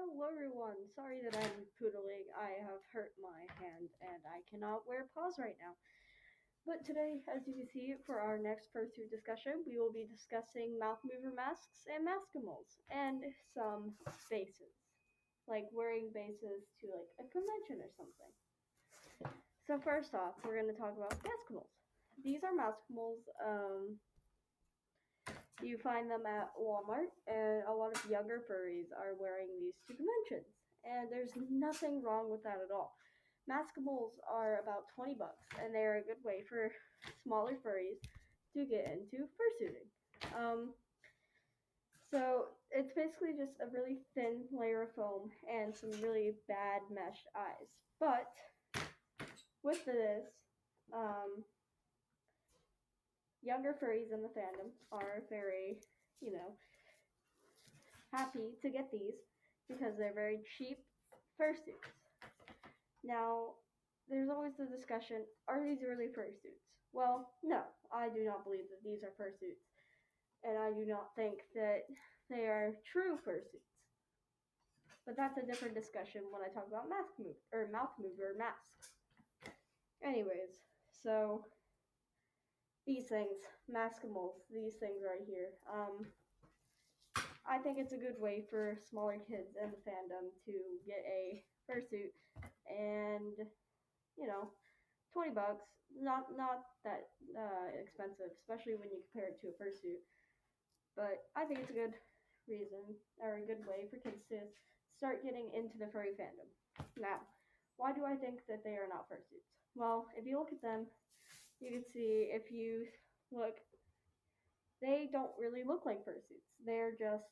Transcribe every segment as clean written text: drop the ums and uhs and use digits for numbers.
Hello everyone. Sorry that I'm poodling. I have hurt my hand and I cannot wear paws right now. But today, as you can see, for our next fursuit discussion, we will be discussing mouth mover masks and maskimals and some bases, like wearing bases to like a convention or something. So first off, we're going to talk about maskimals. These are maskimals. You find them at Walmart, and a lot of younger furries are wearing these to conventions. And there's nothing wrong with that at all. Maskables are about $20, and they're a good way for smaller furries to get into fursuiting. So it's basically just a really thin layer of foam and some really bad meshed eyes. But with this, um, younger furries in the fandom are very, you know, happy to get these because they're very cheap fursuits. Now, there's always the discussion, are these really fursuits? Well, no, I do not believe that these are fursuits, and I do not think that they are true fursuits. But that's a different discussion when I talk about mouth mover masks. Anyways, so these things, maskimals, these things right here. I think it's a good way for smaller kids in the fandom to get a fursuit, and you know, $20, not that expensive, especially when you compare it to a fursuit. But I think it's a good reason or a good way for kids to start getting into the furry fandom. Now, why do I think that they are not fursuits? Well, if you look at them, you can see if you look, they don't really look like fursuits. They're just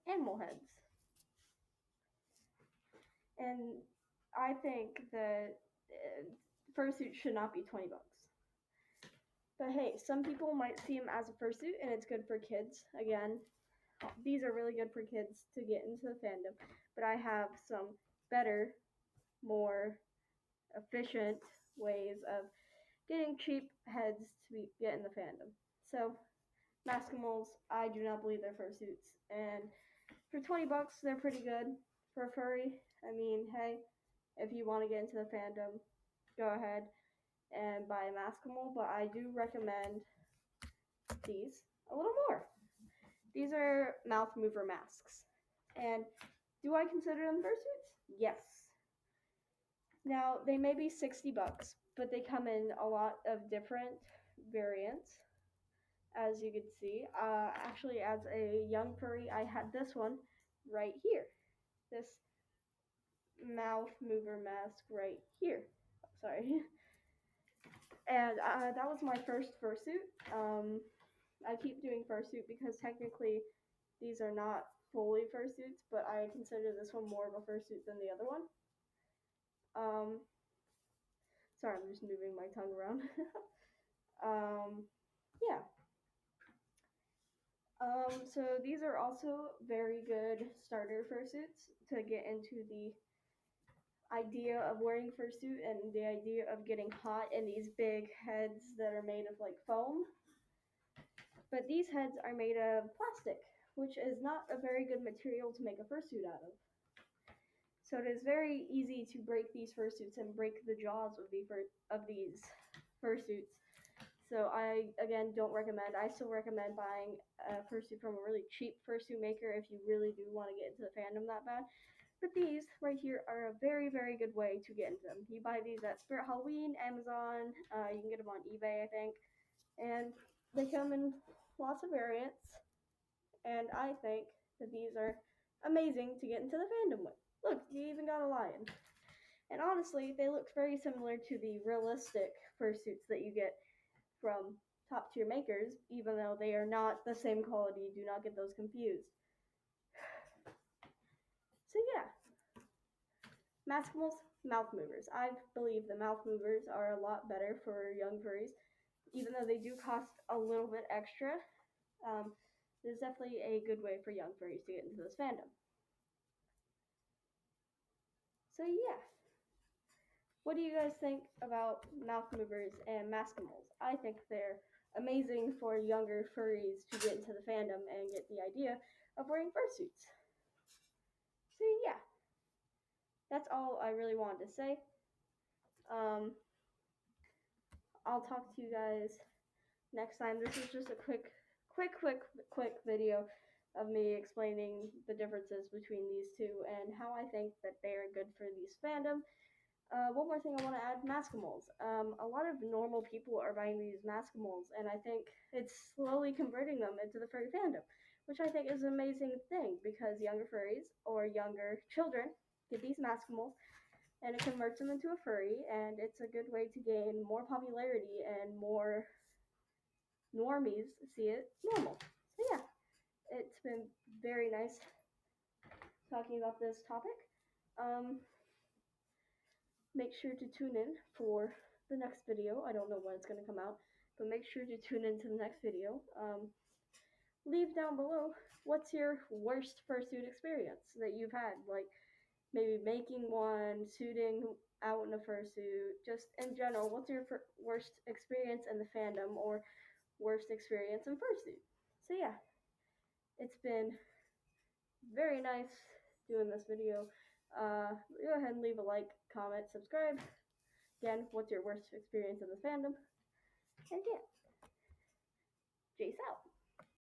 animal heads. And I think that fursuit should not be $20. But hey, some people might see them as a fursuit, and it's good for kids. Again, these are really good for kids to get into the fandom. But I have some better, more efficient ways of getting cheap heads to get in the fandom. So, Maskimals, I do not believe they're fursuits. And for $20, they're pretty good for a furry. I mean, hey, if you want to get into the fandom, go ahead and buy a Maskimal. But I do recommend these a little more. These are mouth mover masks. And do I consider them fursuits? Yes. Now, they may be $60, but they come in a lot of different variants, as you can see. Actually, as a young furry, I had this one right here. This mouth mover mask right here. Sorry. And that was my first fursuit. I keep doing fursuit because technically these are not fully fursuits, but I consider this one more of a fursuit than the other one. Sorry, I'm just moving my tongue around. Yeah. So these are also very good starter fursuits to get into the idea of wearing fursuit and the idea of getting hot in these big heads that are made of like foam. But these heads are made of plastic, which is not a very good material to make a fursuit out of. So it is very easy to break these fursuits and break the jaws of these fursuits. So I, again, don't recommend. I still recommend buying a fursuit from a really cheap fursuit maker if you really do want to get into the fandom that bad. But these right here are a very, very good way to get into them. You buy these at Spirit Halloween, Amazon. You can get them on eBay, I think. And they come in lots of variants. And I think that these are amazing to get into the fandom with. Look, you even got a lion. And honestly, they look very similar to the realistic fursuits that you get from top tier makers, even though they are not the same quality. Do not get those confused. So yeah, Maskimals, mouth movers. I believe the mouth movers are a lot better for young furries, even though they do cost a little bit extra. This is definitely a good way for young furries to get into this fandom. So yeah. What do you guys think about mouth movers and maskimals? I think they're amazing for younger furries to get into the fandom and get the idea of wearing fursuits. So yeah. that's all I really wanted to say. I'll talk to you guys next time. This is just a quick video of me explaining the differences between these two and how I think that they are good for these fandom. One more thing I want to add, Maskamails. A lot of normal people are buying these Maskamails, and I think it's slowly converting them into the furry fandom, which I think is an amazing thing because younger furries or younger children get these Maskamails and it converts them into a furry, and it's a good way to gain more popularity and more normies see it normal. So yeah, it's been very nice talking about this topic. Make sure to tune in for the next video. I don't know when it's going to come out, but make sure to tune in to the next video. Leave down below what's your worst fursuit experience that you've had, like maybe making one, suiting out in a fursuit, just in general. What's your worst experience in the fandom or worst experience in fursuit? So yeah, it's been very nice doing this video. Go ahead and leave a like, comment, subscribe. Again, what's your worst experience in the fandom? And yeah, Jace out.